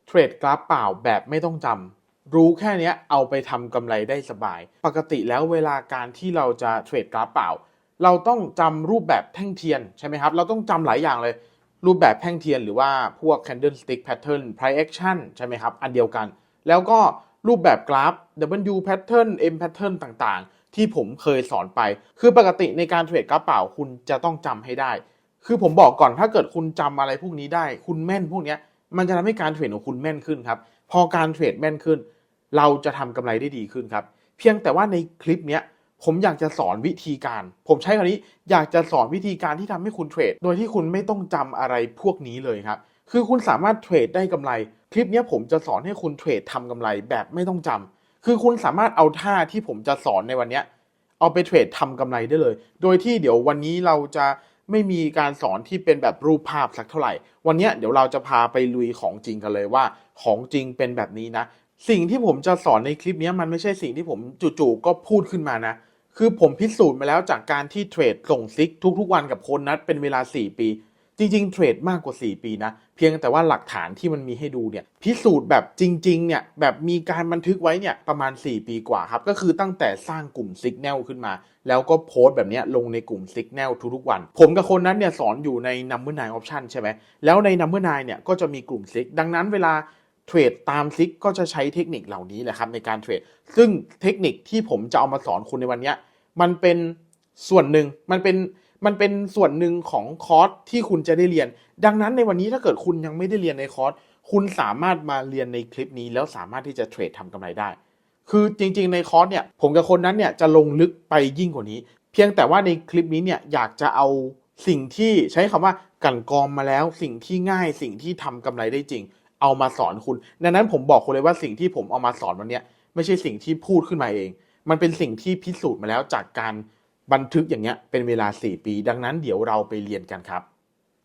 เทรดกราฟเปล่าแบบไม่ต้องจำรู้แค่นี้เอาไปทำกำไรได้สบายปกติแล้วเวลาการที่เราจะเทรดกราฟเปล่าเราต้องจำรูปแบบแท่งเทียนใช่ไหมครับเราต้องจำหลายอย่างเลยรูปแบบแท่งเทียนหรือว่าพวก candlestick pattern price action ใช่ไหมครับอันเดียวกันแล้วก็รูปแบบกราฟ W pattern M pattern ต่างๆที่ผมเคยสอนไปคือปกติในการเทรดกราฟเปล่าคุณจะต้องจำให้ได้คือผมบอกก่อนถ้าเกิดคุณจำอะไรพวกนี้ได้คุณแม่นพวกนี้มันจะทำให้การเทรดของคุณแม่นขึ้นครับพอการเทรดแม่นขึ้นเราจะทำกำไรได้ดีขึ้นครับเพียงแต่ว่าในคลิปนี้ผมอยากจะสอนวิธีการผมใช้คำนี้อยากจะสอนวิธีการที่ทำให้คุณเทรดโดยที่คุณไม่ต้องจำอะไรพวกนี้เลยครับคือคุณสามารถเทรดได้กำไรคลิปนี้ผมจะสอนให้คุณเทรดทำกำไรแบบไม่ต้องจำคือคุณสามารถเอาท่าที่ผมจะสอนในวันนี้เอาไปเทรดทำกำไรได้เลยโดยที่เดี๋ยววันนี้เราจะไม่มีการสอนที่เป็นแบบรูปภาพสักเท่าไหร่วันนี้เดี๋ยวเราจะพาไปลุยของจริงกันเลยว่าของจริงเป็นแบบนี้นะสิ่งที่ผมจะสอนในคลิปนี้มันไม่ใช่สิ่งที่ผมจู่ๆก็พูดขึ้นมานะคือผมพิสูจน์มาแล้วจากการที่เทรดส่งซิกทุกๆวันกับโค้ชนัทเป็นเวลา4 ปีจริงๆเทรดมากกว่า4 ปีนะเพียงแต่ว่าหลักฐานที่มันมีให้ดูเนี่ยพิสูจน์แบบจริงๆเนี่ยแบบมีการบันทึกไว้เนี่ยประมาณ4 ปีกว่าครับก็คือตั้งแต่สร้างกลุ่ม Signal ขึ้นมาแล้วก็โพสต์แบบนี้ลงในกลุ่ม Signal ทุกๆวันผมกับคนนั้นเนี่ยสอนอยู่ใน Number 9 Option ใช่ไหมแล้วใน Number 9เนี่ยก็จะมีกลุ่ม Sig ดังนั้นเวลาเทรดตาม Sig ก็จะใช้เทคนิคเหล่านี้แหละครับในการเทรดซึ่งเทคนิคที่ผมจะเอามาสอนคุณในวันนี้มันเป็นส่วนหนึ่งมันเป็นส่วนหนึ่งของคอร์สที่คุณจะได้เรียนดังนั้นในวันนี้ถ้าเกิดคุณยังไม่ได้เรียนในคอร์สคุณสามารถมาเรียนในคลิปนี้แล้วสามารถที่จะเทรดทำกำไรได้คือจริงๆในคอร์สเนี่ยผมกับคนนั้นเนี่ยจะลงลึกไปยิ่งกว่านี้เพียงแต่ว่าในคลิปนี้เนี่ยอยากจะเอาสิ่งที่ใช้คำว่ากลั่นกรองมาแล้วสิ่งที่ง่ายสิ่งที่ทำกำไรได้จริงเอามาสอนคุณดังนั้นผมบอกคุณเลยว่าสิ่งที่ผมเอามาสอนวันนี้ไม่ใช่สิ่งที่พูดขึ้นมาเองมันเป็นสิ่งที่พิสูจน์มาแล้วจากการบันทึกอย่างเงี้ยเป็นเวลา4 ปีดังนั้นเดี๋ยวเราไปเรียนกันครับ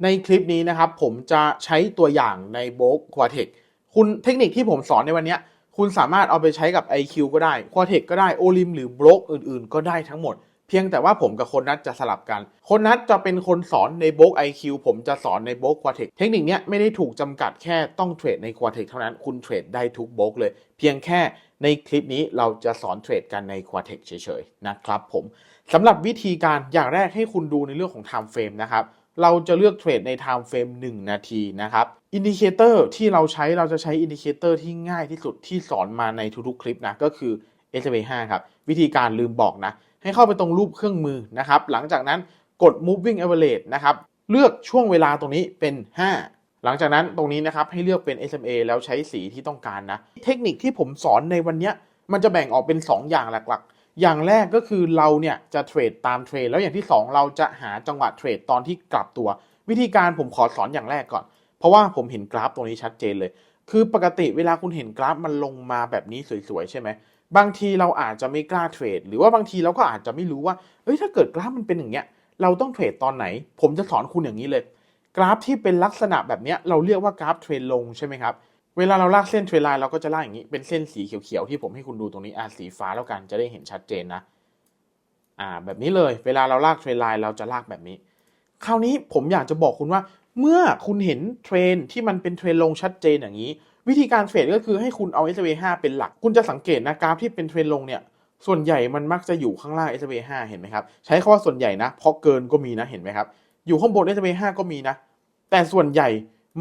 ในคลิปนี้นะครับผมจะใช้ตัวอย่างในโบรกควอเทคคุณเทคนิคที่ผมสอนในวันนี้คุณสามารถเอาไปใช้กับ IQ ก็ได้ควอเทคก็ได้โอลิมหรือโบรกอื่นๆก็ได้ทั้งหมดเพียงแต่ว่าผมกับคนนัทจะสลับกันคนนัทจะเป็นคนสอนในโบรก IQ ผมจะสอนในโบรกควอเทคเทคนิคนี้ไม่ได้ถูกจำกัดแค่ต้องเทรดในควอเทคเท่านั้นคุณเทรดได้ทุกโบรกเลยเพียงแค่ในคลิปนี้เราจะสอนเทรดกันในควอเทคเฉยๆนะครับผมสำหรับวิธีการอย่างแรกให้คุณดูในเรื่องของ time frame นะครับเราจะเลือกเทรดใน time frame 1 นาทีนะครับอินดิเคเตอร์ที่เราจะใช้อินดิเคเตอร์ที่ง่ายที่สุดที่สอนมาในทุกๆคลิปนะก็คือ SMA5 ครับวิธีการลืมบอกนะให้เข้าไปตรงรูปเครื่องมือนะครับหลังจากนั้นกด moving average นะครับเลือกช่วงเวลาตรงนี้เป็น5หลังจากนั้นตรงนี้นะครับให้เลือกเป็น SMA แล้วใช้สีที่ต้องการนะเทคนิคที่ผมสอนในวันนี้มันจะแบ่งออกเป็น2 อย่างหลักๆอย่างแรกก็คือเราเนี่ยจะเทรดตามเทรดแล้วอย่างที่2เราจะหาจังหวะเทรดตอนที่กลับตัววิธีการผมขอสอนอย่างแรกก่อนเพราะว่าผมเห็นกราฟตรงนี้ชัดเจนเลยคือปกติเวลาคุณเห็นกราฟมันลงมาแบบนี้สวยๆใช่ไหมบางทีเราอาจจะไม่กล้าเทรดหรือว่าบางทีเราก็อาจจะไม่รู้ว่าถ้าเกิดกราฟมันเป็นอย่างเงี้ยเราต้องเทรดตอนไหนผมจะสอนคุณอย่างนี้เลยกราฟที่เป็นลักษณะแบบนี้เราเรียกว่ากราฟเทรนลงใช่ไหมครับเวลาเราลากเส้นเทรนไลน์เราก็จะลากอย่างนี้เป็นเส้นสีเขียวๆที่ผมให้คุณดูตรงนี้สีฟ้าแล้วกันจะได้เห็นชัดเจนนะแบบนี้เลยเวลาเราลากเทรนไลน์เราจะลากแบบนี้คราวนี้ผมอยากจะบอกคุณว่าเมื่อคุณเห็นเทรนที่มันเป็นเทรนลงชัดเจนอย่างนี้วิธีการเทรดก็คือให้คุณเอา SMA5 เป็นหลักคุณจะสังเกตนะกราฟที่เป็นเทรนลงเนี่ยส่วนใหญ่มันมักจะอยู่ข้างล่าง SMA5 เห็นไหมครับใช้คำว่าส่วนใหญ่นะเพราะเกินก็มีนะเห็นไหมครับอยู่ข้างบน SMA5 ก็มีนะแต่ส่วนใหญ่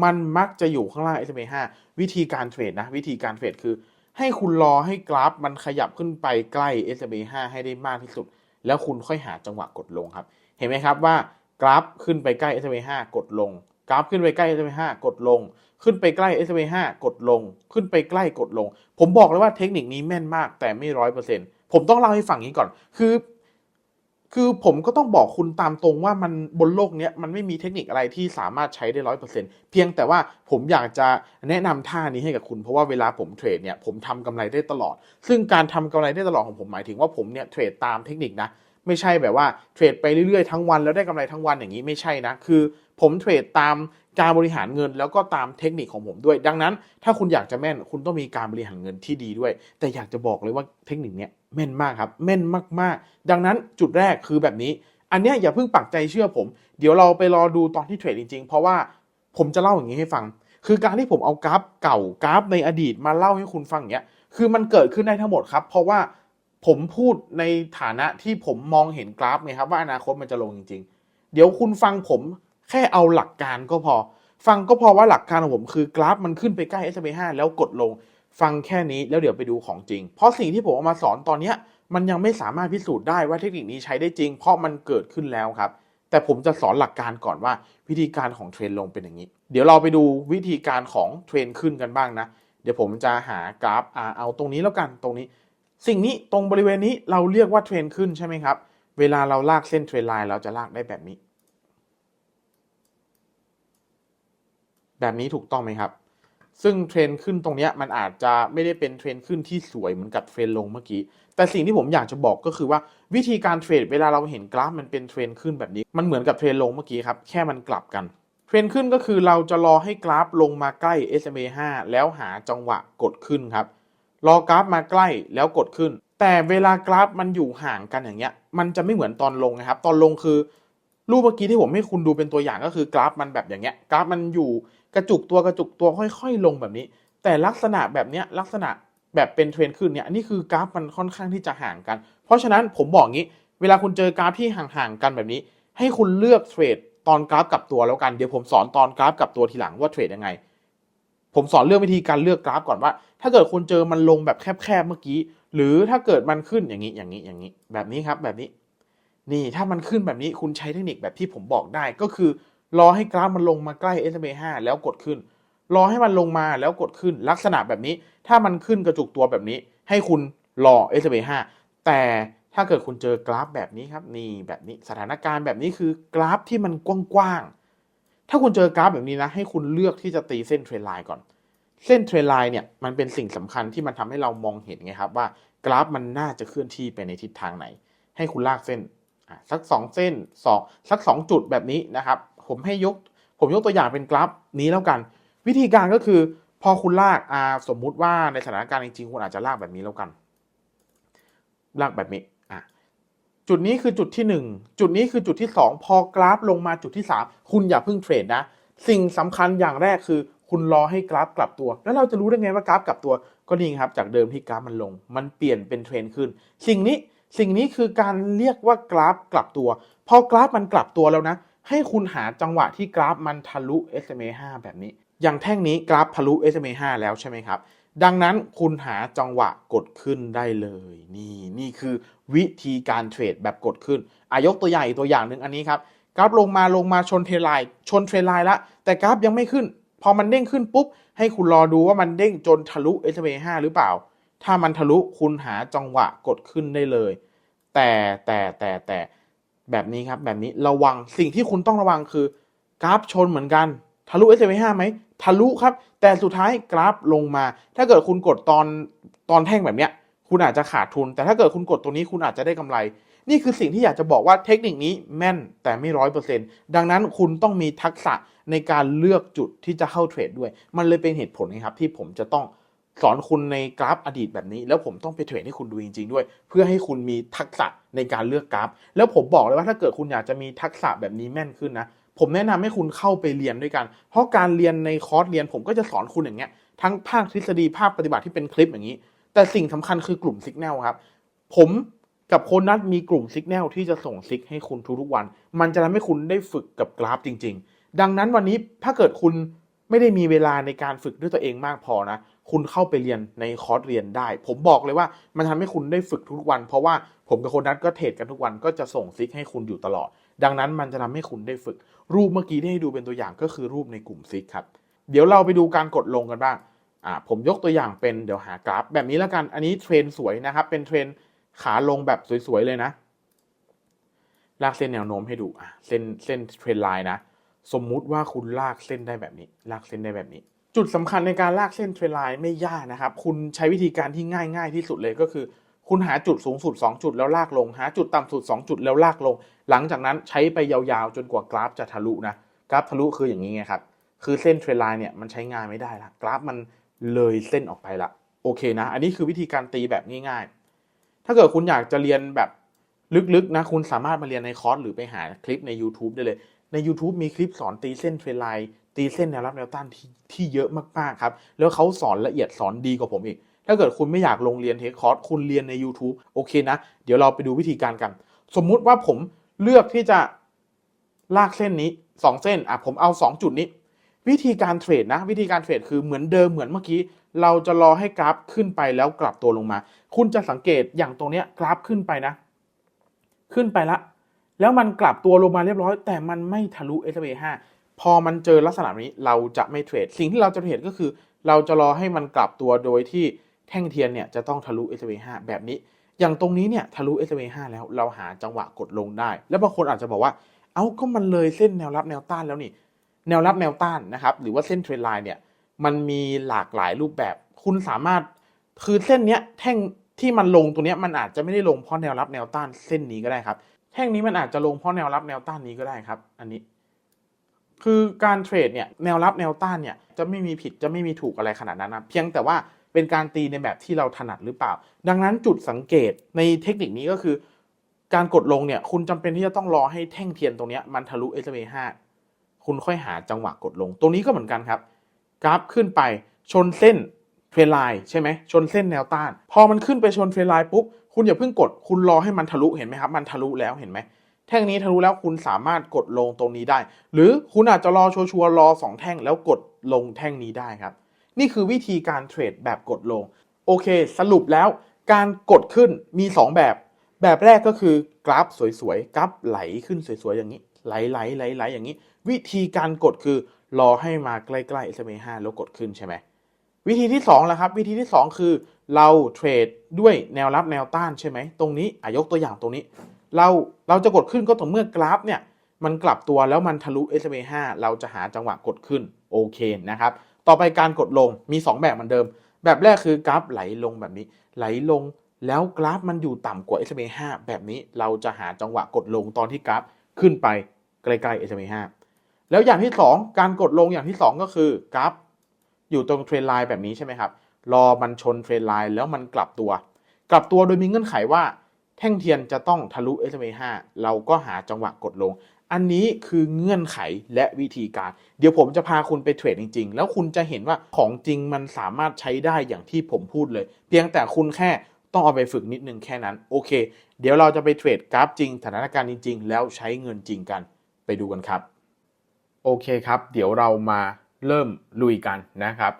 มันมักจะอยู่ข้างล่าง SMA5 วิธีการเทรดนะวิธีการเทรดคือให้คุณรอให้กราฟมันขยับขึ้นไปใกล้ SMA5 ให้ได้มากที่สุดแล้วคุณค่อยหาจังหวะกดลงครับเห็นไหมครับว่ากราฟขึ้นไปใกล้ SMA5 กดลงกราฟขึ้นไปใกล้ SMA5 กดลงขึ้นไปใกล้ SMA5 กดลงขึ้นไปใกล้กดลงผมบอกเลยว่าเทคนิคนี้แม่นมากแต่ไม่100%ผมต้องเล่าให้ฟังนี้ก่อนคือผมก็ต้องบอกคุณตามตรงว่ามันบนโลกนี้มันไม่มีเทคนิคอะไรที่สามารถใช้ได้100%เพียงแต่ว่าผมอยากจะแนะนำท่านี้ให้กับคุณเพราะว่าเวลาผมเทรดเนี่ยผมทำกำไรได้ตลอดซึ่งการทำกำไรได้ตลอดของผมหมายถึงว่าผมเนี่ยเทรดตามเทคนิคนะไม่ใช่แบบว่าเทรดไปเรื่อยๆทั้งวันแล้วได้กำไรทั้งวันอย่างนี้ไม่ใช่นะคือผมเทรดตามการบริหารเงินแล้วก็ตามเทคนิคของผมด้วยดังนั้นถ้าคุณอยากจะแม่นคุณต้องมีการบริหารเงินที่ดีด้วยแต่อยากจะบอกเลยว่าเทคนิคเนี้ยแม่นมากครับแม่นมากๆดังนั้นจุดแรกคือแบบนี้อันเนี้ยอย่าเพิ่งปักใจเชื่อผมเดี๋ยวเราไปรอดูตอนที่เทรดจริงๆเพราะว่าผมจะเล่าอย่างนี้ให้ฟัง คือการที่ผมเอากราฟเก่ากราฟในอดีตมาเล่าให้คุณฟังอย่างเงี้ยคือมันเกิดขึ้นได้ทั้งหมดครับเพราะว่าผมพูดในฐานะที่ผมมองเห็นกราฟไงครับว่าอนาคตมันจะลงจริงๆเดี๋ยวคุณฟังผมแค่เอาหลักการก็พอฟังก็พอว่าหลักการของผมคือกราฟมันขึ้นไปใกล้ SMA5 แล้วกดลงฟังแค่นี้แล้วเดี๋ยวไปดูของจริงเพราะสิ่งที่ผมเอามาสอนตอนเนี้ยมันยังไม่สามารถพิสูจน์ได้ว่าเทคนิคนี้ใช้ได้จริงเพราะมันเกิดขึ้นแล้วครับแต่ผมจะสอนหลักการก่อนว่าวิธีการของเทรนลงเป็นอย่างนี้เดี๋ยวเราไปดูวิธีการของเทรนขึ้นกันบ้างนะเดี๋ยวผมจะหากราฟเอาตรงนี้แล้วกันตรงนี้สิ่งนี้ตรงบริเวณนี้เราเรียกว่าเทรนขึ้นใช่ไหมครับเวลาเราลากเส้นเทรนไลน์เราจะลากได้แบบนี้ถูกต้องไหมครับซึ่งเทรนขึ้นตรงนี้มันอาจจะไม่ได้เป็นเทรนขึ้นที่สวยเหมือนกับเทรนลงเมื่อกี้แต่สิ่งที่ผมอยากจะบอกก็คือว่าวิธีการเทรดเวลาเราเห็นกราฟมันเป็นเทรนขึ้นแบบนี้มันเหมือนกับเทรนลงเมื่อกี้ครับแค่มันกลับกันเทรนขึ้นก็คือเราจะรอให้กราฟลงมาใกล้ SMA5 แล้วหาจังหวะกดขึ้นครับรอกราฟมาใกล้แล้วกดขึ้นแต่เวลากราฟมันอยู่ห่างกันอย่างเงี้ยมันจะไม่เหมือนตอนลงนะครับตอนลงคือรูปเมื่อกี้ที่ผมให้คุณดูเป็นตัวอย่างก็คือกราฟมันแบบอย่างเงี้ยกราฟมันอยู่กระจุกตัวค่อยๆลงแบบนี้แต่ลักษณะแบบเนี้ยลักษณะแบบเป็นเทรนขึ้นเนี่ยอันนี้คือกราฟมันค่อนข้างที่จะห่างกันเพราะฉะนั้นผมบอกงี้เวลาคุณเจอกราฟที่ห่างๆกันแบบนี้ให้คุณเลือกเทรดตอนกราฟกลับตัวแล้วกันเดี๋ยวผมสอนตอนกราฟกลับตัวทีหลังว่าเทรดยังไงผมสอนเรื่องวิธีการเลือกกราฟก่อนว่าถ้าเกิดคุณเจอมันลงแบบแคบๆเมื่อกี้หรือถ้าเกิดมันขึ้นอย่างนี้แบบนี้ครับแบบนี้นี่ถ้ามันขึ้นแบบนี้คุณใช้เทคนิคแบบที่ผมบอกได้ก็คือรอให้กราฟมันลงมาใกล้ SMA5 แล้วกดขึ้นรอให้มันลงมาแล้วกดขึ้นลักษณะแบบนี้ถ้ามันขึ้นกระจุกตัวแบบนี้ให้คุณรอ SMA5 แต่ถ้าเกิดคุณเจอกราฟแบบนี้ครับนี่แบบนี้สถานการณ์แบบนี้คือกราฟที่มันกว้างๆถ้าคุณเจอกราฟแบบนี้นะให้คุณเลือกที่จะตีเส้นเทรนไลน์ก่อนเส้นเทรนไลน์เนี่ยมันเป็นสิ่งสำคัญที่มันทำให้เรามองเห็นไงครับว่ากราฟมันน่าจะเคลื่อนที่ไปในทิศทางไหนให้คุณลากเส้นสัก2เส้นสัก2จุดแบบนี้นะครับผมยกตัวอย่างเป็นกราฟนี้แล้วกันวิธีการก็คือพอคุณลากสมมุติว่าในสถานการณ์จริงๆคุณอาจจะลากแบบนี้แล้วกันลากแบบนี้จุดนี้คือจุดที่1จุดนี้คือจุดที่2พอกราฟลงมาจุดที่3คุณอย่าเพิ่งเทรดนะสิ่งสำคัญอย่างแรกคือคุณรอให้กราฟกลับตัวแล้วเราจะรู้ได้ไงว่ากราฟกลับตัวก็นี่ครับจากเดิมที่กราฟมันลงมันเปลี่ยนเป็นเทรนขึ้นสิ่งนี้คือการเรียกว่ากราฟกลับตัวพอกราฟมันกลับตัวแล้วนะให้คุณหาจังหวะที่กราฟมันทะลุ SMA5 แบบนี้อย่างแท่งนี้กราฟทะลุ SMA5 แล้วใช่ไหมครับดังนั้นคุณหาจังหวะกดขึ้นได้เลยนี่คือวิธีการเทรดแบบกดขึ้นยกตัวอย่างอีกตัวอย่างหนึ่งอันนี้ครับกราฟลงมาชนเทรนไลน์แล้วแต่กราฟยังไม่ขึ้นพอมันเด้งขึ้นปุ๊บให้คุณรอดูว่ามันเด้งจนทะลุ SMA5 หรือเปล่าถ้ามันทะลุคุณหาจังหวะกดขึ้นได้เลยแต่แบบนี้ครับแบบนี้ระวังสิ่งที่คุณต้องระวังคือกราฟชนเหมือนกันทะลุ SMA5 ไหมทะลุครับแต่สุดท้ายกราฟลงมาถ้าเกิดคุณกดตอนแท่งแบบเนี้ยคุณอาจจะขาดทุนแต่ถ้าเกิดคุณกดตัวนี้คุณอาจจะได้กำไรนี่คือสิ่งที่อยากจะบอกว่าเทคนิคนี้แม่นแต่ไม่100%ดังนั้นคุณต้องมีทักษะในการเลือกจุดที่จะเข้าเทรดด้วยมันเลยเป็นเหตุผลนะครับที่ผมจะต้องสอนคุณในกราฟอดีตแบบนี้แล้วผมต้องไปเทรดให้คุณดูจริงๆด้วยเพื่อให้คุณมีทักษะในการเลือกกราฟแล้วผมบอกเลยว่าถ้าเกิดคุณอยากจะมีทักษะแบบนี้แม่นขึ้นนะผมแนะนำให้คุณเข้าไปเรียนด้วยกันเพราะการเรียนในคอร์สเรียนผมก็จะสอนคุณอย่างเงี้ยทั้งภาคทฤษฎีภาคปฏิบัติที่เป็นคลิปอย่างนี้แต่สิ่งสำคัญคือกลุ่มซิกแนลครับผมกับโค้ชนัทมีกลุ่มซิกแนลที่จะส่งซิกให้คุณทุกๆวันมันจะทำให้คุณได้ฝึกกับกราฟจริงๆดังนั้นวันนี้ถ้าเกิดคุณไม่ได้มีเวลาในการฝึกด้วยตัวเองมากพอนะคุณเข้าไปเรียนในคอร์สเรียนได้ผมบอกเลยว่ามันทำให้คุณได้ฝึกทุกวันเพราะว่าผมกับโค้ชนัทก็เทรดกันทุกวันก็จะส่งซิกให้คุณอยู่ตลอดดังนั้นมันจะทำให้คุณได้ฝึกรูปเมื่อกี้ที่ให้ดูเป็นตัวอย่างก็คือรูปในกลุ่มซิกครับเดี๋ยวเราไปดูการกดลงกันบ้างผมยกตัวอย่างเป็นเดี๋ยวหากราฟแบบนี้แล้วกันอันนี้เทรนสวยนะครับเป็นเทรนขาลงแบบสวยๆเลยนะลากเส้นแนวโน้มให้ดูเส้นเทรนไลน์นะสมมุติว่าคุณลากเส้นได้แบบนี้ลากเส้นได้แบบนี้จุดสำคัญในการลากเส้นเทรนไลน์ไม่ยากนะครับคุณใช้วิธีการที่ง่ายที่สุดเลยก็คือคุณหาจุดสูงสุด2จุดแล้วลากลงหาจุดต่ำสุด2จุดแล้วลากลงหลังจากนั้นใช้ไปยาวๆจนกว่ากราฟจะทะลุนะกราฟทะลุคืออย่างนี้ไงครับคือเส้นเทรนไลน์เนี่ยมันใช้งานไม่ได้ละกราฟมันเลยเส้นออกไปละโอเคนะอันนี้คือวิธีการตีแบบง่ายๆถ้าเกิดคุณอยากจะเรียนแบบลึกๆนะคุณสามารถมาเรียนในคอร์สหรือไปหาคลิปใน YouTube ได้เลยใน YouTube มีคลิปสอนตีเส้นเทรนไลน์ ตีเส้นแนวรับแนวต้านที่เยอะมากๆครับแล้วเขาสอนละเอียดสอนดีกว่าผมอีกถ้าเกิดคุณไม่อยากลงเรียนเทคคอร์สคุณเรียนใน YouTube โอเคนะเดี๋ยวเราไปดูวิธีการกันสมมุติว่าผมเลือกที่จะลากเส้นนี้2เส้นผมเอา2จุดนี้วิธีการเทรดนะวิธีการเทรดคือเหมือนเดิมเหมือนเมื่อกี้เราจะรอให้กราฟขึ้นไปแล้วกลับตัวลงมาคุณจะสังเกตอย่างตรงเนี้ยกราฟขึ้นไปนะขึ้นไปแล้วมันกลับตัวลงมาเรียบร้อยแต่มันไม่ทะลุ SMA 5พอมันเจอลักษณะนี้เราจะไม่เทรดสิ่งที่เราจะเทรดก็คือเราจะรอให้มันกลับตัวโดยที่แท่งเทียนเนี่ยจะต้องทะลุ SMA 5แบบนี้อย่างตรงนี้เนี่ยทะลุ SMA 5แล้วเราหาจังหวะกดลงได้แล้วบางคนอาจจะบอกว่าเอ้าก็มันเลยเส้นแนวรับแนวต้านแล้วนี่แนวรับแนวต้านนะครับหรือว่าเส้นเทรนไลน์เนี่ยมันมีหลากหลายรูปแบบคุณสามารถคือเส้นเนี้ยแท่งที่มันลงตัวเนี้ยมันอาจจะไม่ได้ลงเพราะแนวรับแนวต้านเส้นนี้ก็ได้ครับแท่งนี้มันอาจจะลงเพราะแนวรับแนวต้านนี้ก็ได้ครับอันนี้คือการเทรดเนี่ยแนวรับแนวต้านเนี่ยจะไม่มีผิดจะไม่มีถูกอะไรขนาดนั้นนะเพียงแต่ว่าเป็นการตีในแบบที่เราถนัดหรือเปล่าดังนั้นจุดสังเกตในเทคนิคนี้ก็คือการกดลงเนี่ยคุณจำเป็นที่จะต้องรอให้แท่งเทียนตรงนี้มันทะลุ SMA 5คุณค่อยหาจังหวะกดลงตรงนี้ก็เหมือนกันครับกราฟขึ้นไปชนเส้นเทรนไลน์ใช่ไหมชนเส้นแนวต้านพอมันขึ้นไปชนเทรนไลน์ปุ๊บคุณอย่าเพิ่งกดคุณรอให้มันทะลุเห็นไหมครับมันทะลุแล้วเห็นไหมแท่งนี้ทะลุแล้วคุณสามารถกดลงตรงนี้ได้หรือคุณอาจจะรอชัวร์รอ2แท่งแล้วกดลงแท่งนี้ได้ครับนี่คือวิธีการเทรดแบบกดลงโอเคสรุปแล้วการกดขึ้นมี2แบบแรกก็คือกราฟสวยๆกราฟไหลขึ้นสวยๆอย่างนี้ไหลอย่างนี้วิธีการกดคือรอให้มาใกล้ๆ SMA 5แล้วกดขึ้นใช่ไหมวิธีที่2ล่ะครับวิธีที่2คือเราเทรดด้วยแนวรับแนวต้านใช่ไหมตรงนี้ยกตัวอย่างตรงนี้เราจะกดขึ้นก็ต่อเมื่อกราฟเนี่ยมันกลับตัวแล้วมันทะลุ SMA 5เราจะหาจังหวะกดขึ้นโอเคนะครับต่อไปการกดลงมี2แบบเหมือนเดิมแบบแรกคือกราฟไหลลงแบบนี้ไหลลงแล้วกราฟมันอยู่ต่ำกว่า SMA 5แบบนี้เราจะหาจังหวะกดลงตอนที่กราฟขึ้นไปใกล้ๆ SMA 5แล้วอย่างที่2การกดลงอย่างที่2ก็คือกราฟอยู่ตรงเทรนไลน์แบบนี้ใช่ไหมครับรอมันชนเทรนไลน์แล้วมันกลับตัวโดยมีเงื่อนไขว่าแท่งเทียนจะต้องทะลุ SMA 5เราก็หาจังหวะกดลงอันนี้คือเงื่อนไขและวิธีการเดี๋ยวผมจะพาคุณไปเทรดจริงๆแล้วคุณจะเห็นว่าของจริงมันสามารถใช้ได้อย่างที่ผมพูดเลยเพียงแต่คุณแค่ต้องเอาไปฝึกนิดนึงแค่นั้นโอเคเดี๋ยวเราจะไปเทรดกราฟจริงสถานการณ์จริงๆแล้วใช้เงินจริงกันไปดูกันครับโอเคครับเดี๋ยวเรามาเริ่มลุยกันนะครับ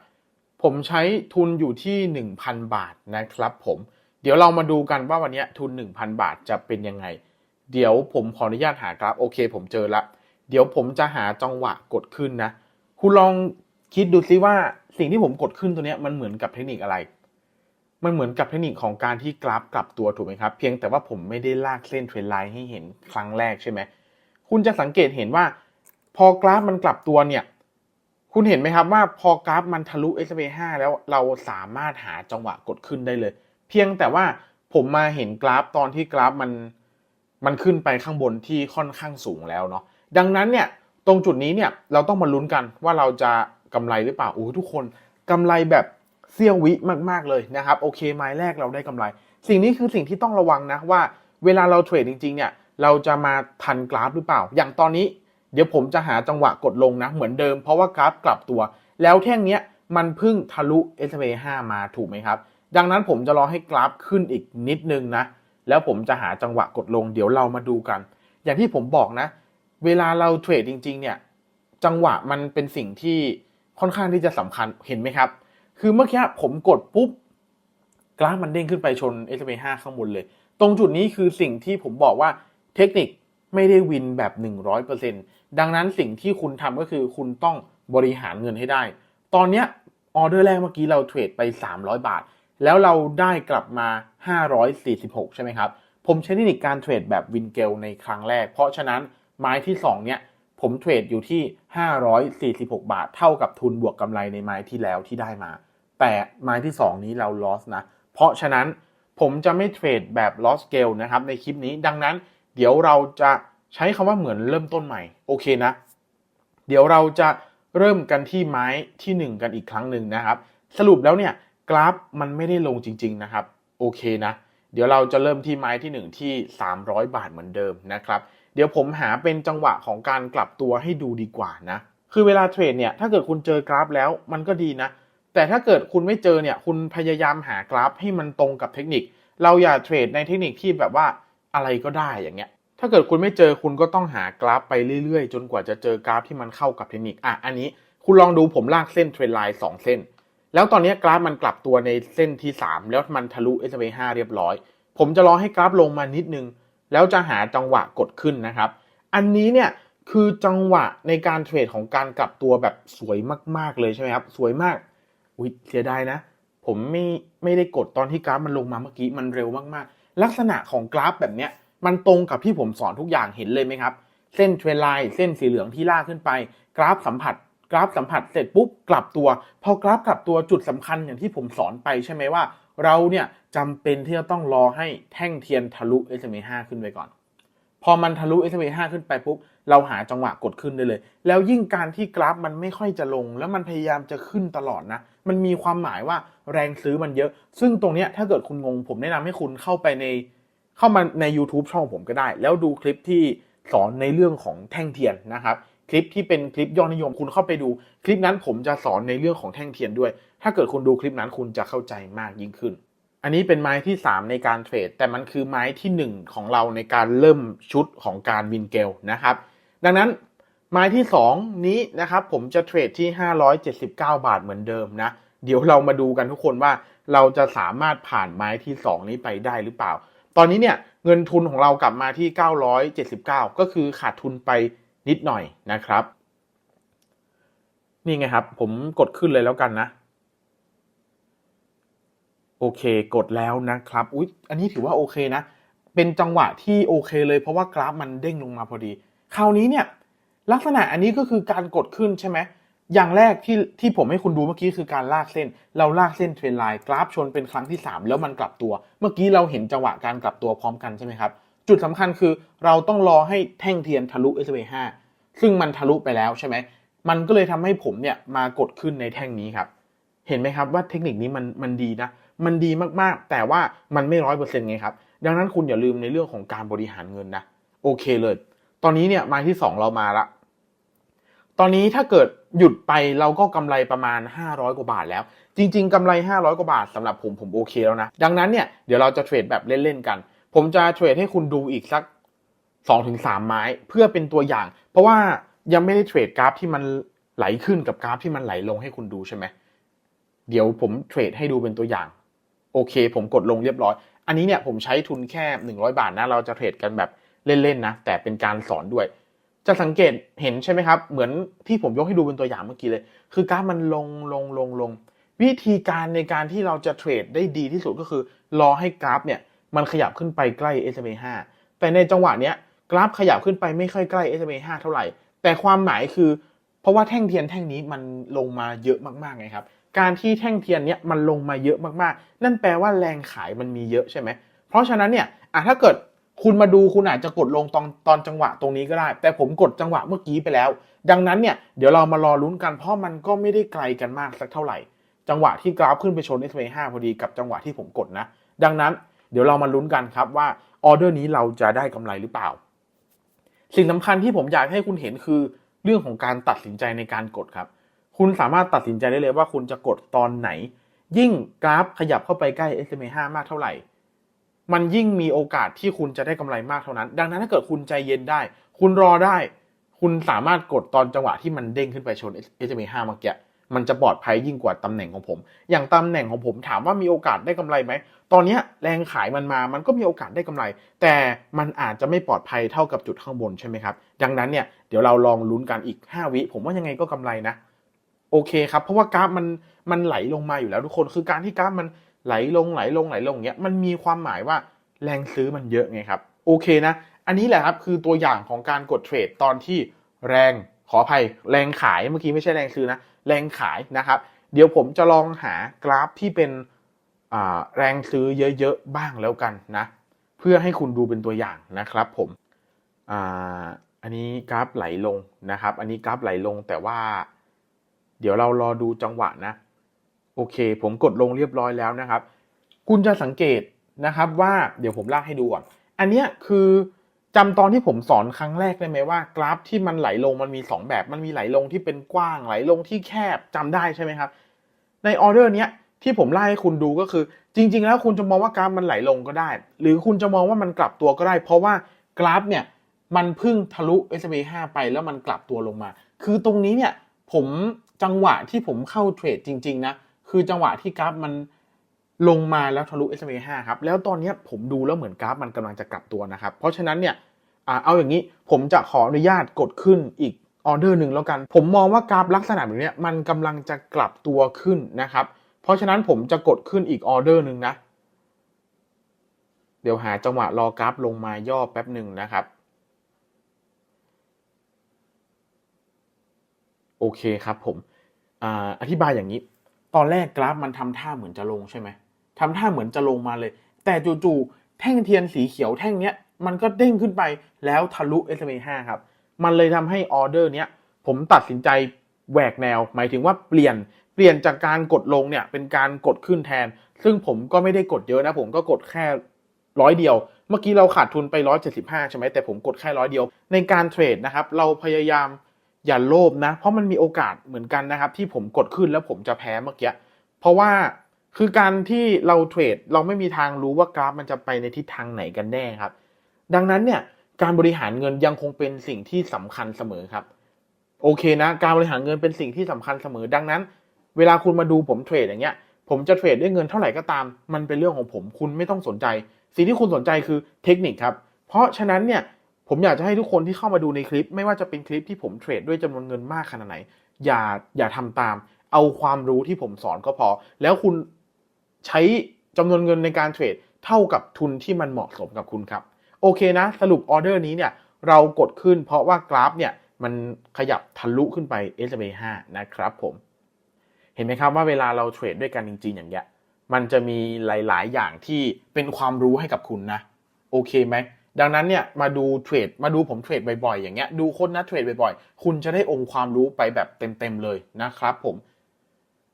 ผมใช้ทุนอยู่ที่ 1,000 บาทนะครับผมเดี๋ยวเรามาดูกันว่าวันนี้ทุน 1,000 บาทจะเป็นยังไงเดี๋ยวผมขออนุญาตหากราฟโอเคผมเจอละเดี๋ยวผมจะหาจังหวะกดขึ้นนะคุณลองคิดดูซิว่าสิ่งที่ผมกดขึ้นตัวนี้มันเหมือนกับเทคนิคอะไรมันเหมือนกับเทคนิคของการที่กราฟกลับตัวถูกไหมครับเพียงแต่ว่าผมไม่ได้ลากเส้นเทรนไลน์ให้เห็นครั้งแรกใช่ไหมคุณจะสังเกตเห็นว่าพอกราฟมันกลับตัวเนี่ยคุณเห็นไหมครับว่าพอกราฟมันทะลุ SMA 5แล้วเราสามารถหาจังหวะกดขึ้นได้เลยเพียงแต่ว่าผมมาเห็นกราฟตอนที่กราฟมันขึ้นไปข้างบนที่ค่อนข้างสูงแล้วเนาะดังนั้นเนี่ยตรงจุดนี้เนี่ยเราต้องมาลุ้นกันว่าเราจะกำไรหรือเปล่าทุกคนกำไรแบบเสี้ยววิมากๆเลยนะครับโอเคไม้แรกเราได้กำไรสิ่งนี้คือสิ่งที่ต้องระวังนะว่าเวลาเราเทรดจริงๆเนี่ยเราจะมาทันกราฟหรือเปล่าอย่างตอนนี้เดี๋ยวผมจะหาจังหวะกดลงนะเหมือนเดิมเพราะว่ากราฟกลับตัวแล้วแท่งเนี้ยมันเพิ่งทะลุ SMA 5มาถูกไหมครับดังนั้นผมจะรอให้กราฟขึ้นอีกนิดนึงนะแล้วผมจะหาจังหวะกดลงเดี๋ยวเรามาดูกันอย่างที่ผมบอกนะเวลาเราเทรดจริงๆเนี่ยจังหวะมันเป็นสิ่งที่ค่อนข้างที่จะสำคัญเห็นไหมครับคือเมื่อกี้ผมกดปุ๊บกราฟมันเด้งขึ้นไปชน SMA 5ข้างบนเลยตรงจุดนี้คือสิ่งที่ผมบอกว่าเทคนิคไม่ได้วินแบบ 100% ดังนั้นสิ่งที่คุณทำก็คือคุณต้องบริหารเงินให้ได้ตอนเนี้ยออเดอร์แรกเมื่อกี้เราเทรดไป300 บาทแล้วเราได้กลับมา546ใช่ไหมครับผมใช้เทคนิคการเทรดแบบวินเกลในครั้งแรกเพราะฉะนั้นไม้ที่2เนี่ยผมเทรดอยู่ที่546บาทเท่ากับทุนบวกกำไรในไม้ที่แล้วที่ได้มาแต่ไม้ที่2นี้เรา loss นะเพราะฉะนั้นผมจะไม่เทรดแบบ loss scale นะครับในคลิปนี้ดังนั้นเดี๋ยวเราจะใช้คำว่าเหมือนเริ่มต้นใหม่โอเคนะเดี๋ยวเราจะเริ่มกันที่ไม้ที่1กันอีกครั้งหนึ่งนะครับสรุปแล้วเนี่ยกราฟมันไม่ได้ลงจริงๆนะครับโอเคนะเดี๋ยวเราจะเริ่มที่ไม้ที่1ที่300 บาทเหมือนเดิมนะครับเดี๋ยวผมหาเป็นจังหวะของการกลับตัวให้ดูดีกว่านะ คือเวลาเทรดเนี่ยถ้าเกิดคุณเจอกราฟแล้วมันก็ดีนะแต่ถ้าเกิดคุณไม่เจอเนี่ยคุณพยายามหากราฟให้มันตรงกับเทคนิคเราอย่าเทรดในเทคนิคที่แบบว่าอะไรก็ได้อย่างเงี้ยถ้าเกิดคุณไม่เจอคุณก็ต้องหากราฟไปเรื่อยๆจนกว่าจะเจอกราฟที่มันเข้ากับเทคนิคอันนี้คุณลองดูผมลากเส้นเทรนไลน์2เส้นแล้วตอนนี้กราฟมันกลับตัวในเส้นที่3แล้วมันทะลุ SMA 5เรียบร้อยผมจะรอให้กราฟลงมานิดนึงแล้วจะหาจังหวะกดขึ้นนะครับอันนี้เนี่ยคือจังหวะในการเทรดของการกลับตัวแบบสวยมากๆเลยใช่ไหมครับสวยมากเสียดายนะผมไม่ได้กดตอนที่กราฟมันลงมาเมื่อกี้มันเร็วมากๆลักษณะของกราฟแบบเนี้ยมันตรงกับที่ผมสอนทุกอย่างเห็นเลยไหมครับเส้นเทรนไลน์เส้นสีเหลืองที่ลากขึ้นไปกราฟสัมผัสเสร็จปุ๊บกลับตัวพอกราฟกลับตัวจุดสำคัญอย่างที่ผมสอนไปใช่ไหมว่าเราเนี่ยจำเป็นที่จะต้องรอให้แท่งเทียนทะลุ SMA 5ขึ้นไปก่อนพอมันทะลุ SMA 5ขึ้นไปปุ๊บเราหาจังหวะกดขึ้นได้เลยแล้วยิ่งการที่กราฟมันไม่ค่อยจะลงแล้วมันพยายามจะขึ้นตลอดนะมันมีความหมายว่าแรงซื้อมันเยอะซึ่งตรงเนี้ยถ้าเกิดคุณงงผมแนะนำให้คุณเข้ามาใน YouTube ช่องผมก็ได้แล้วดูคลิปที่สอนในเรื่องของแท่งเทียนนะครับคลิปที่เป็นคลิปยอดนิยมคุณเข้าไปดูคลิปนั้นผมจะสอนในเรื่องของแท่งเทียนด้วยถ้าเกิดคุณดูคลิปนั้นคุณจะเข้าใจมากยิ่งขึ้นอันนี้เป็นไม้ที่3ในการเทรดแต่มันคือไม้ที่1ของเราในการเริ่มชุดของการวินเกลนะครับดังนั้นไม้ที่2นี้นะครับผมจะเทรดที่579 บาทเหมือนเดิมนะเดี๋ยวเรามาดูกันทุกคนว่าเราจะสามารถผ่านไม้ที่2นี้ไปได้หรือเปล่าตอนนี้เนี่ยเงินทุนของเรากลับมาที่979ก็คือขาดทุนไปนิดหน่อยนะครับนี่ไงครับผมกดขึ้นเลยแล้วกันนะโอเคกดแล้วนะครับอุ๊ยอันนี้ถือว่าโอเคนะเป็นจังหวะที่โอเคเลยเพราะว่ากราฟมันเด้งลงมาพอดีคราวนี้เนี่ยลักษณะอันนี้ก็คือการกดขึ้นใช่ไหมอย่างแรกที่ผมให้คุณดูเมื่อกี้คือการลากเส้นเราลากเส้นเทรนไลน์กราฟชนเป็นครั้งที่3แล้วมันกลับตัวเมื่อกี้เราเห็นจังหวะการกลับตัวพร้อมกันใช่ไหมครับจุดสำคัญคือเราต้องรอให้แท่งเทียนทะลุ SMA 5ซึ่งมันทะลุไปแล้วใช่ไหมมันก็เลยทำให้ผมเนี่ยมากดขึ้นในแท่งนี้ครับเห็นไหมครับว่าเทคนิคนี้มันดีนะมันดีมากๆแต่ว่ามันไม่100%ไงครับดังนั้นคุณอย่าลืมในเรื่องของการบริหารเงินนะโอเคเลยตอนนี้เนี่ยไม้ที่2เรามาละตอนนี้ถ้าเกิดหยุดไปเราก็กำไรประมาณ500กว่าบาทแล้วจริงๆกำไร500กว่าบาทสำหรับผมโอเคแล้วนะดังนั้นเนี่ยเดี๋ยวเราจะเทรดแบบเล่นๆกันผมจะเทรดให้คุณดูอีกสัก 2-3 ไม้เพื่อเป็นตัวอย่างเพราะว่ายังไม่ได้เทรดกราฟที่มันไหลขึ้นกับกราฟที่มันไหลลงให้คุณดูใช่ไหมเดี๋ยวผมเทรดให้ดูเป็นตัวอย่างโอเคผมกดลงเรียบร้อยอันนี้เนี่ยผมใช้ทุนแค่100 บาทนะเราจะเทรดกันแบบเล่นๆนะแต่เป็นการสอนด้วยจะสังเกตเห็นใช่ไหมครับเหมือนที่ผมยกให้ดูเป็นตัวอย่างเมื่อกี้เลยคือกราฟมันลงวิธีการในการที่เราจะเทรดได้ดีที่สุดก็คือรอให้กราฟเนี่ยมันขยับขึ้นไปใกล้ SMA 5แต่ในจังหวะเนี้ยกราฟขยับขึ้นไปไม่ค่อยใกล้ SMA 5เท่าไหร่แต่ความหมายคือเพราะว่าแท่งเทียนแท่งนี้มันลงมาเยอะมากๆไงครับการที่แท่งเทียนเนี้ยมันลงมาเยอะมากๆนั่นแปลว่าแรงขายมันมีเยอะใช่ไหมเพราะฉะนั้นเนี่ยถ้าเกิดคุณมาดูคุณอาจจะกดลงตอนจังหวะตรงนี้ก็ได้แต่ผมกดจังหวะเมื่อกี้ไปแล้วดังนั้นเนี่ยเดี๋ยวเรามารอลุ้นกันเพราะมันก็ไม่ได้ไกลกันมากสักเท่าไหร่จังหวะที่กราฟขึ้นไปชน SMA 5พอดีกับจังหวะที่ผมกดนะดังนั้นเดี๋ยวเรามาลุ้นกันครับว่าออเดอร์นี้เราจะได้กำไรหรือเปล่าสิ่งสำคัญที่ผมอยากให้คุณเห็นคือเรื่องของการตัดสินใจในการกดครับคุณสามารถตัดสินใจได้เลยว่าคุณจะกดตอนไหนยิ่งกราฟขยับเข้าไปใกล้ SMA 5มากเท่าไหร่มันยิ่งมีโอกาสที่คุณจะได้กำไรมากเท่านั้นดังนั้นถ้าเกิดคุณใจเย็นได้คุณรอได้คุณสามารถกดตอนจังหวะที่มันเด้งขึ้นไปชน SMA 5เมื่อกี้มันจะปลอดภัยยิ่งกว่าตำแหน่งของผมอย่างตำแหน่งของผมถามว่ามีโอกาสได้กำไรไหมตอนนี้แรงขายมันก็มีโอกาสได้กำไรแต่มันอาจจะไม่ปลอดภัยเท่ากับจุดข้างบนใช่ไหมครับดังนั้นเนี่ยเดี๋ยวเราลองลุ้นกันอีก5วิผมว่ายังไงก็กำไรนะโอเคครับเพราะว่ากราฟมันไหลลงมาอยู่แล้วทุกคนคือการที่กราฟมันไหลลงเงี้ยมันมีความหมายว่าแรงซื้อมันเยอะไงครับโอเคนะอันนี้แหละครับคือตัวอย่างของการกดเทรดตอนที่แรงขออภัยแรงขายเมื่อกี้ไม่ใช่แรงซื้อนะแรงขายนะครับเดี๋ยวผมจะลองหากราฟที่เป็นแรงซื้อเยอะๆบ้างแล้วกันนะเพื่อให้คุณดูเป็นตัวอย่างนะครับผมอันนี้กราฟไหลลงนะครับอันนี้กราฟไหลลงแต่ว่าเดี๋ยวเรารอดูจังหวะนะโอเคผมกดลงเรียบร้อยแล้วนะครับคุณจะสังเกตนะครับว่าเดี๋ยวผมลากให้ดูก่อนอันนี้คือ จำตอนที่ผมสอนครั้งแรกได้ไหมว่ากราฟที่มันไหลลงมันมี2แบบมันมีไหลลงที่เป็นกว้างไหลลงที่แคบจำได้ใช่ไหมครับในออเดอร์เนี้ยที่ผมไล่ให้คุณดูก็คือจริงๆแล้วคุณจะมองว่ากราฟมันไหลลงก็ได้หรือคุณจะมองว่ามันกลับตัวก็ได้เพราะว่ากราฟเนี่ยมันเพิ่งทะลุ SMA 5ไปแล้วมันกลับตัวลงมาคือตรงนี้เนี่ยผมจังหวะที่ผมเข้าเทรดจริงๆนะคือจังหวะที่กราฟมันลงมาแล้วทะลุ SMA 5ครับแล้วตอนนี้ผมดูแล้วเหมือนกราฟมันกำลังจะกลับตัวนะครับเพราะฉะนั้นเนี่ยเอาอย่างนี้ผมจะขออนุญาตกดขึ้นอีกออเดอร์หนึ่งแล้วกันผมมองว่ากราฟลักษณะแบบนี้มันกำลังจะกลับตัวขึ้นนะครับเพราะฉะนั้นผมจะกดขึ้นอีกออเดอร์หนึ่งนะเดี๋ยวหาจังหวะรอกราฟลงมาย่อแป๊บหนึ่งนะครับโอเคครับผมอธิบายอย่างนี้ตอนแรกกราฟมันทำท่าเหมือนจะลงใช่ไหมทำท่าเหมือนจะลงมาเลยแต่จู่ๆแท่งเทียนสีเขียวแท่งเนี้ยมันก็เด้งขึ้นไปแล้วทะลุ SMA 5ครับมันเลยทำให้ออเดอร์เนี้ยผมตัดสินใจแหวกแนวหมายถึงว่าเปลี่ยนจากการกดลงเนี่ยเป็นการกดขึ้นแทนซึ่งผมก็ไม่ได้กดเยอะนะผมก็กดแค่100เดียวเมื่อกี้เราขาดทุนไป175ใช่ไหมแต่ผมกดแค่100เดียวในการเทรดนะครับเราพยายามอย่าโลภนะเพราะมันมีโอกาสเหมือนกันนะครับที่ผมกดขึ้นแล้วผมจะแพ้เมื่อกี้เพราะว่าคือการที่เราเทรดเราไม่มีทางรู้ว่ากราฟมันจะไปในทิศทางไหนกันแน่ครับดังนั้นเนี่ยการบริหารเงินยังคงเป็นสิ่งที่สำคัญเสมอครับโอเคนะการบริหารเงินเป็นสิ่งที่สำคัญเสมอดังนั้นเวลาคุณมาดูผมเทรดอย่างเงี้ยผมจะเทรดด้วยเงินเท่าไหร่ก็ตามมันเป็นเรื่องของผมคุณไม่ต้องสนใจสิ่งที่คุณสนใจคือเทคนิคครับเพราะฉะนั้นเนี่ยผมอยากจะให้ทุกคนที่เข้ามาดูในคลิปไม่ว่าจะเป็นคลิปที่ผมเทรดด้วยจำนวนเงินมากขนาดไหนอย่าทำตามเอาความรู้ที่ผมสอนก็พอแล้วคุณใช้จำนวนเงินในการเทรดเท่ากับทุนที่มันเหมาะสมกับคุณครับโอเคนะสรุปออเดอร์นี้เนี่ยเรากดขึ้นเพราะว่ากราฟเนี่ยมันขยับทะลุขึ้นไป SMA 5นะครับผมเห็นไหมครับว่าเวลาเราเทรดด้วยกันจริงๆอย่างเงี้ยมันจะมีหลายๆอย่างที่เป็นความรู้ให้กับคุณนะโอเคไหมดังนั้นเนี่ยมาดูผมเทรดบ่อยๆอย่างเงี้ยดูคนนะเทรดบ่อยๆคุณจะได้องค์ความรู้ไปแบบเต็มๆเลยนะครับผม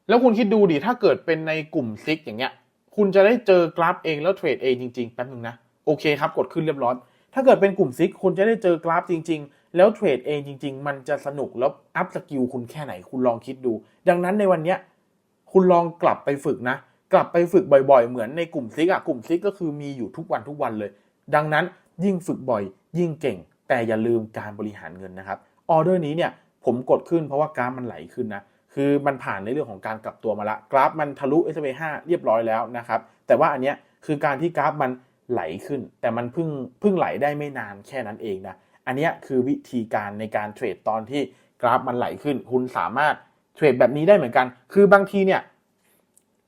แล้วคุณคิดดูดิถ้าเกิดเป็นในกลุ่มซิกอย่างเงี้ยคุณจะได้เจอกราฟเองแล้วเทรดเองจริงๆแป๊บนึงนะโอเคครับกดขึ้นเรียบร้อยถ้าเกิดเป็นกลุ่มซิกคุณจะได้เจอกราฟจริงๆแล้วเทรดเองจริงๆมันจะสนุกแล้วอัพสกิลคุณแค่ไหนคุณลองคิดดูดังนั้นในวันเนี้ยคุณลองกลับไปฝึกนะกลับไปฝึกบ่อยๆเหมือนในกลุ่มซิกกลุ่มซิกก็คือมีอยู่ทุกวันเลยดังนั้นยิ่งฝึกบ่อยยิ่งเก่งแต่อย่าลืมการบริหารเงินนะครับออเดอร์นี้เนี่ยผมกดขึ้นเพราะว่ากราฟมันไหลขึ้นนะคือมันผ่านในเรื่องของการกลับตัวมาละกราฟมันทะลุ SMA 5เรียบร้อยแล้วนะครับแต่ว่าอันเนี้ยคือการที่กราฟมันไหลขึ้นแต่มันเพิ่งไหลได้ไม่นานแค่นั้นเองนะอันนี้คือวิธีการในการเทรดตอนที่กราฟมันไหลขึ้นคุณสามารถเทรดแบบนี้ได้เหมือนกันคือบางทีเนี่ย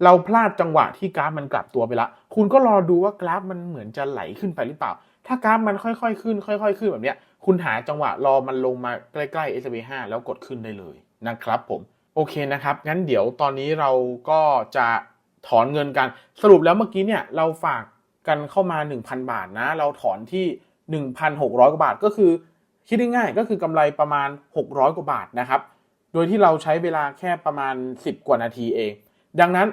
เราพลาดจังหวะที่กราฟมันกลับตัวไปละคุณก็รอดูว่ากราฟมันเหมือนจะไหลขึ้นไปหรือเปล่าถ้ากราฟมันค่อยๆขึ้นค่อยๆขึ้นแบบเนี้ยคุณหาจังหวะรอมันลงมาใกล้ๆ SMA 5แล้วกดขึ้นได้เลยนะครับผมโอเคนะครับงั้นเดี๋ยวตอนนี้เราก็จะถอนเงินกันสรุปแล้วเมื่อกี้เนี่ยเราฝากกันเข้ามา 1,000 บาทนะเราถอนที่ 1,600 กว่าบาทก็คือคิดง่ายๆก็คือกำไรประมาณ600กว่าบาทนะครับโดยที่เราใช้เวลาแค่ประมาณ10กว่านาทีเองดังนั้น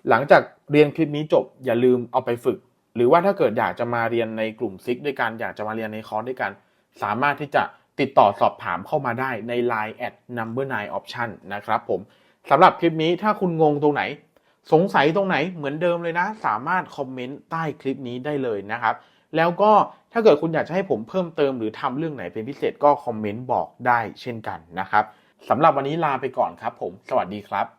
หลังจากเรียนคลิปนี้จบอย่าลืมเอาไปฝึกหรือว่าถ้าเกิดอยากจะมาเรียนในกลุ่มซิกด้วยกันอยากจะมาเรียนในคอร์สด้วยกันสามารถที่จะติดต่อสอบถามเข้ามาได้ใน Line @number9option นะครับผมสำหรับคลิปนี้ถ้าคุณงงตรงไหนสงสัยตรงไหนเหมือนเดิมเลยนะสามารถคอมเมนต์ใต้คลิปนี้ได้เลยนะครับแล้วก็ถ้าเกิดคุณอยากจะให้ผมเพิ่มเติมหรือทำเรื่องไหนเป็นพิเศษก็คอมเมนต์บอกได้เช่นกันนะครับสำหรับวันนี้ลาไปก่อนครับผมสวัสดีครับ